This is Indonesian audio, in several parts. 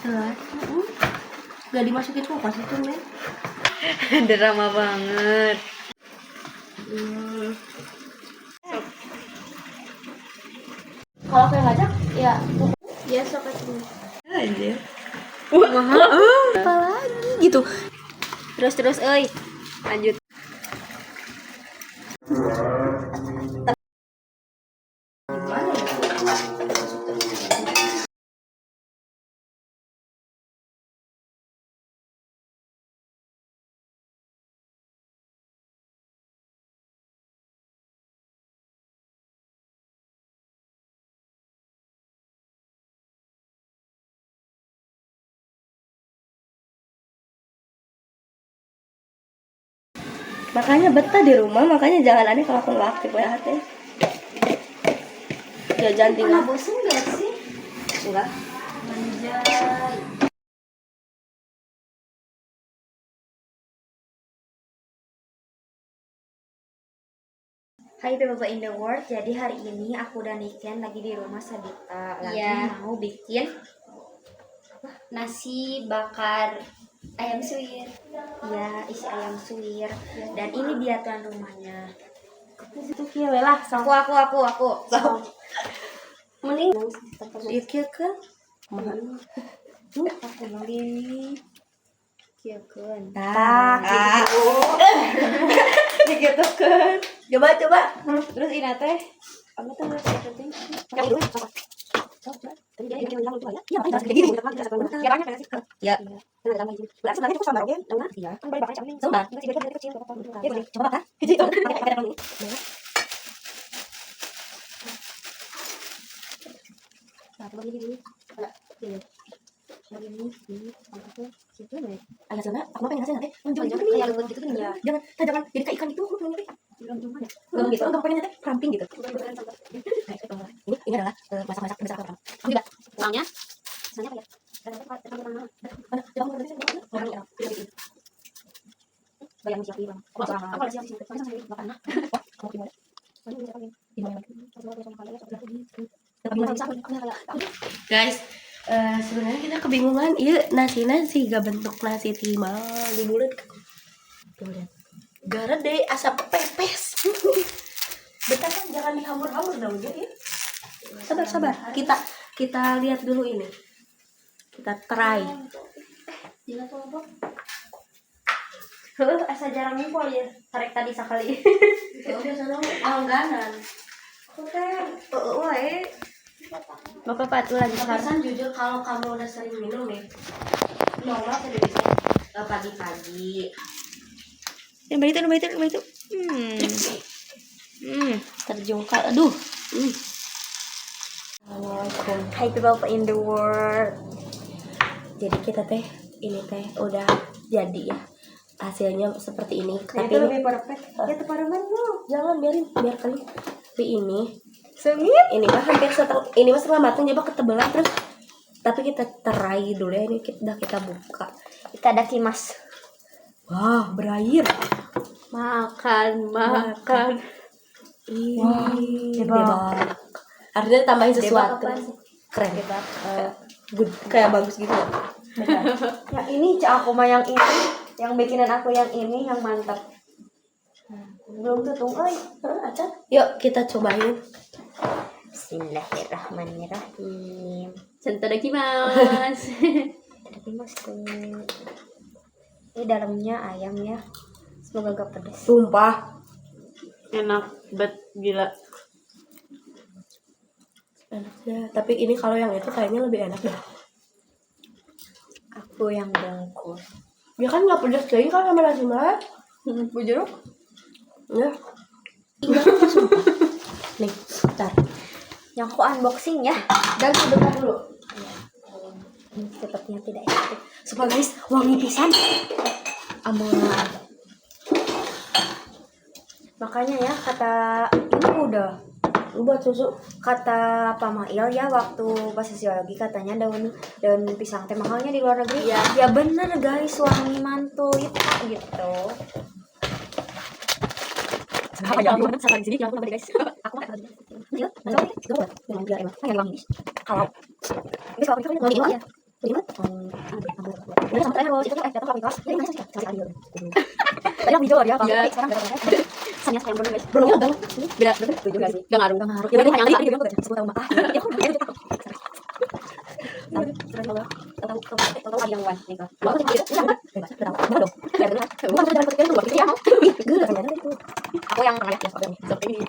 Jelas. Gak dimasukin kulkas itu, men. Drama banget. Kalau kayak ngajak, ya sok aja. Anjir. Mahal. Apa lagi gitu. Terus, Lanjut. Gimana ya? Makanya betah di rumah, makanya jangan aneh kalau aku nggak aktif WhatsApp. Ya jangan tinggal. Bosan gak sih? Enggak. Anjay. Hai people in the world, jadi hari ini aku dan Niken lagi di rumah Sabita lagi mau bikin Nasi bakar ayam suwir. ya isi ayam suwir dan ini dia tuan rumahnya. Itu kieu lah, sok. Aku. Mending ieu kieu kan. Aku beli kieukeun. Tah, gitu kan. Coba. Terus ini teh apa tuh penting? Ya. Berarti sebenarnya cukup sama oke, enggak? Iya. Kan boleh bakar cami. Sama. Masih beda dari kecil. Ya boleh. Coba kan? Hiji itu. Pakai dulu. Nah, coba gini dulu. Agak sana, aku pengen ngasih nanti. Kayak lembut gitu kan ya. Jangan jadi kayak ikan itu, aku pengen Gak gitu, aku pengen nanti ramping gitu. Ini adalah masak-masak besar orang. Aku juga. Uangnya? Misalnya apa ya? Mana? Coba aku ngerti orang ya. Bayang siap bang. Aku ada siap sih. Soalnya saya makan. Kamu gimana? Guys, sebenarnya kita kebingungan. Iya nasi gak bentuk nasi timal di bulat. Gara deh asap pepes. Betah kan jangan dihambur-hambur dong ya. Sabar. Kita lihat dulu ini. Kita try. Asa jarang ngumpul ya. Tarik tadi sekali. Udah sana langganan. Aku teh wae. Bapak patu lagi pesan jujur kalau kamu udah sering minum ya. Normal tadi bisa pagi-pagi. Nomor itu. Terjungkal. Aduh. Assalamualaikum. Hai people in the world. Jadi kita ini udah jadi ya. Hasilnya seperti ini. Tapi Tapi itu lebih perfect. Ya tuh pada mana? jangan biar kali. Tapi ini Sengit. ini mah hampir setengah matang jadi ketebelan terus. Tapi kita try dulu ya, ini kita buka. Kita ada kimas. Wah, berair. Makan. Wah, debak. Artinya tambahin sesuatu. Debak apa sih? Keren. Good, kayak bagus gitu. Yang ini aku mah yang ini, yang bikinan aku yang ini yang mantap. Belum tutung, Acan. Yuk kita cobain. Bismillahirrahmanirrahim. Santadakimasu. Tapi mas tuh. Ini dalamnya ayam ya. Semoga gak pedas. Sumpah. Enak bet gila. Enaknya. Tapi ini kalau yang itu kayaknya lebih enak deh. Aku yang bungkus. Ya kan nggak pedas lagi kan sama nasi mah. Bujur. Ya. Enggak sumpah. Nih, bentar. Yang aku unboxing ya. Dan sebentar dulu. Sepertinya tidak enak. Supaya guys, wangi pisan. Aman. Makanya ya kata ini udah Buat susu. kata Pak Mail ya waktu pas sosiologi katanya daun pisang teh mahalnya di luar negeri. Ya bener guys, wangi mantul itu gitu. Apa ya? Salah di sini yang aku namanya guys. Aku mah lagi. Iya, coba deh. Coba. Memang dia emang kayak wangi. Kalau ini kalau kita wangi ya. Jadi mah udah sama terus itu datang ke kelas. Jadi mana sih? Kasih kali. Tadi aku hijau dia kalau sekarang enggak ada. Sanya sekarang belum guys. Belum dong. Beda tujuh guys. Enggak ngaruh. Ya berarti hanya tadi dia bilang tuh 10 tahun mah. Ya aku dia tahu. Terus kalau tahu ada yang wan nih kan. Baru dia bebas. Tahu dong. Ya benar. Bukan jalan ke itu ya. Gila ternyata itu. Aku yang tengah ya seperti ini.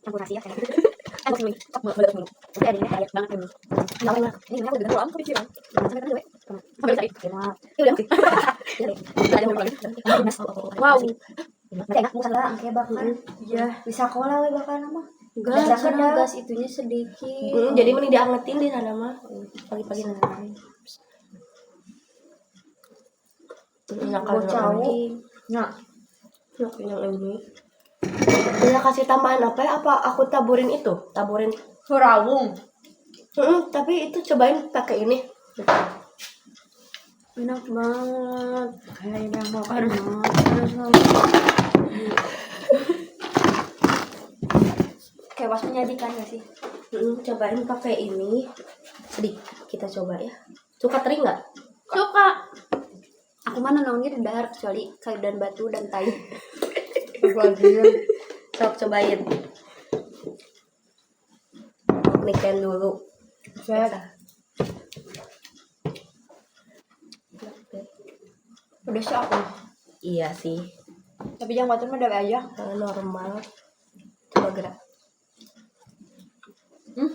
Campur nasi ya. Aku sih meledak dulu. Oke, ini kayak banget dulu. Nah, ini aku udah pulang kepikiran. Sampai tadi gue. Sampai tadi. Ya udah. Ada mau lagi. Wow. Berarti enak musan lah kayak bakar. Iya. Bisa kola we bakar mah. Gas, Gas karena ada. gas itunya sedikit. Jadi mending diangetin di sana mah. Pagi-pagi nanti. Bocau. Nah, yang ini. Bisa kasih tambahan apa ya? Apa aku taburin itu? Taburin. surawung. Tapi itu cobain pakai ini. Enak banget. Kayak yang mau Harus kayak was menyajikan gak sih? Cobain pakai ini. Sedikit kita coba ya. Suka teri nggak? suka. Aku mana naonnya dahar kecuali kayu dan batu dan tai. Sok cobain. Niken dulu. Saya udah sih aku. Iya sih. Tapi yang batu mah ada aja. Normal. Coba gerak.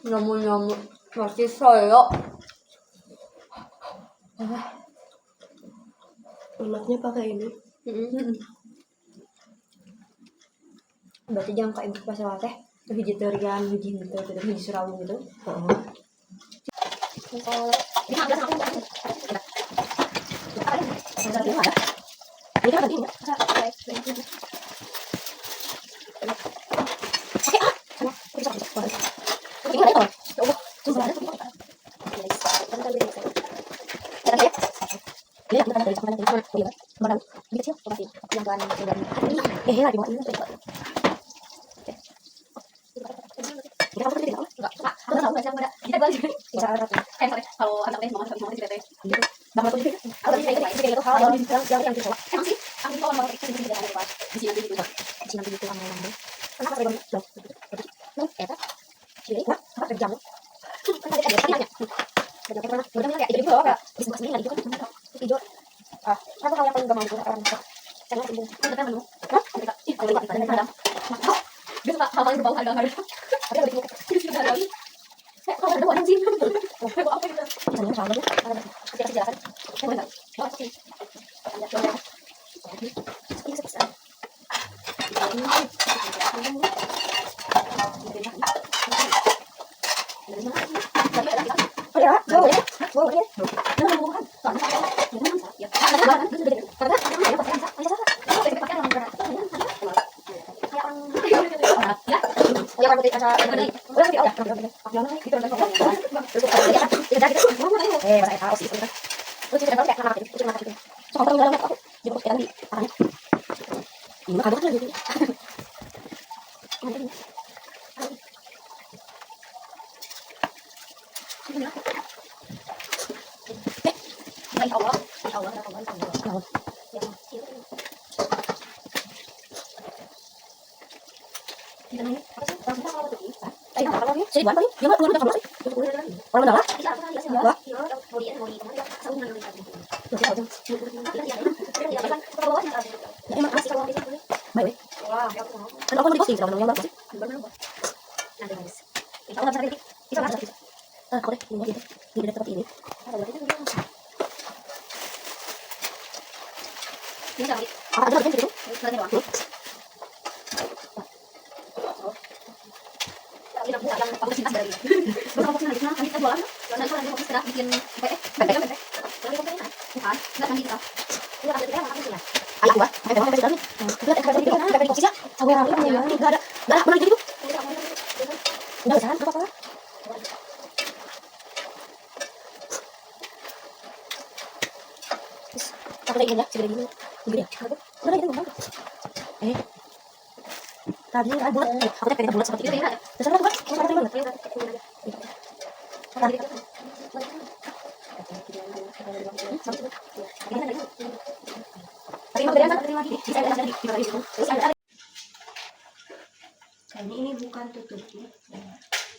Nyamuk masih soyo. Enaknya pakai ini. Berarti jangan kayak ibu pasal teh. Hiji terian, hiji gitu, hiji surawung gitu. Ini kan tadi ya. Ini ada toh. Coba ada tuh. Ya, kita dari sekolah nanti. Oh, baru di kecil coba sih. Yang tuan lagi mau ini. Kita apa tadi? Enggak. Enggak tahu enggak ada. Kita balik. Kalau anak-anak mau masuk tidak teh. Bang aku juga. Aku tadi kayak gitu hal yang kita coba. Emang sih, aku kalau mau kita tidak ada apa. Di sini nanti gitu. Di sini nanti gitu sama orang. Kenapa saya belum? Loh, eta. Jadi, apa kerjamu? Kan tadi ada tanya. Kerja pernah. Udah kayak itu loh, enggak. Bisa kesini lagi kan. Hijau. Apa hal yang paling gak mau itu orang masak? Saya nggak sibuk. Kan menu. Hah? Kalau lupa kita ada. Bisa hal yang berbau ada. Ada lebih ada. Kalau ada orang sih. Apa gitu? Ini sama aja. Kita jelaskan. Saya enggak. Oh, sih. Ada coba. Ini seperti Tadi ada bulat. Aku pengen bulat seperti Itu ini. ya. Terserah bulat. Terserah bulat. Tadi ini bukan tutupnya.